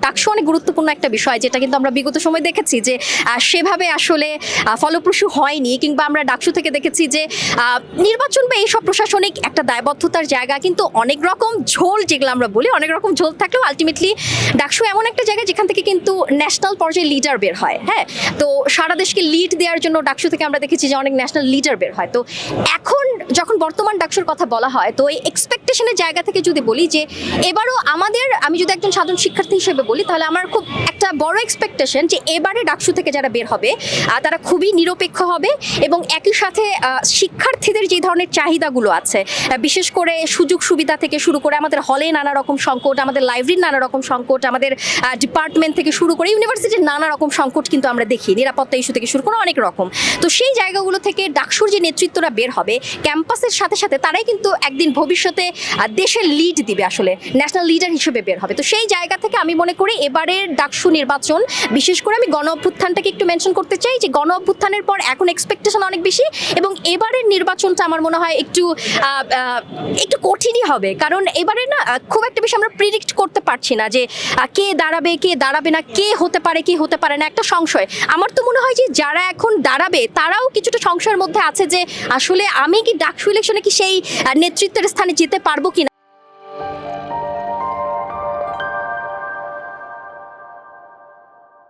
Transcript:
ডাকসু অনেক গুরুত্বপূর্ণ একটা বিষয়, যেটা কিন্তু আমরা বিগত সময় দেখেছি যে সেভাবে আসলে ফলপ্রসূ হয়নি, কিংবা আমরা ডাকসু থেকে দেখেছি যে নির্বাচন বা এইসব প্রশাসনিক একটা দায়বদ্ধতার জায়গা কিন্তু অনেক রকম ঝোল, যেগুলো আমরা বলি অনেক রকম ঝোল থাকলেও আলটিমেটলি ডাকসু এমন একটা জায়গা যেখান থেকে কিন্তু ন্যাশনাল পর্যায়ে লিডার বের হয়। হ্যাঁ, তো সারা দেশকে লিড দেওয়ার জন্য ডাকসু থেকে আমরা দেখেছি যে অনেক ন্যাশনাল লিডার বের হয়। তো এখন যখন বর্তমান ডাকসুর কথা বলা হয়, তো এই এক্সপেকটেশনের জায়গা থেকে যদি বলি যে এবারও আমি যদি একজন সাধারণ শিক্ষার্থী হিসেবে বলি, তাহলে আমার খুব একটা বড় এক্সপেকটেশন যে এবারে ডাকসু থেকে যারা বের হবে তারা খুবই নিরপেক্ষ হবে, এবং একই সাথে শিক্ষার্থীদের যে ধরনের চাহিদাগুলো আছে, বিশেষ করে সুযোগ সুবিধা থেকে শুরু করে আমাদের হলে নানা রকম সংকট, আমাদের লাইব্রেরির নানা রকম সংকট, আমাদের ডিপার্টমেন্ট থেকে শুরু করে ইউনিভার্সিটির নানা রকম সংকট কিন্তু আমরা দেখি, নিরাপত্তা ইস্যু থেকে শুরু করে অনেক রকম। তো সেই জায়গাগুলো থেকে ডাকসুর যে নেতৃত্বরা বের হবে ক্যাম্পাসের সাথে সাথে, তারাই কিন্তু একদিন ভবিষ্যতে দেশের লিড দিবে, আসলে ন্যাশনাল লিডার হিসেবে বের হবে। তো সেই জায়গা থেকে আমি মনে করি এবারের ডাকসু নির্বাচন, বিশেষ করে আমি গণ অভ্যুত্থানটাকে একটু মেনশন করতে চাই, যে গণ অভ্যুত্থানের পর এখন এক্সপেকটেশন অনেক বেশি, এবং এবারের নির্বাচনটা আমার মনে হয় একটু কঠিনই হবে, কারণ এবারে না খুব একটা বেশি আমরা প্রিডিক্ট করতে পারছি না যে কে দাঁড়াবে কে দাঁড়াবে না, কে হতে পারে কে হতে পারে না, একটা সংশয়। আমার তো মনে হয় যে যারা এখন দাঁড়াবে তারাও কিছুটা সংশয়ের মধ্যে আছে যে আসলে আমি কি ডাকসু ইলেকশনে কি সেই নেতৃত্বের স্থানে যেতে পারবো কিনা।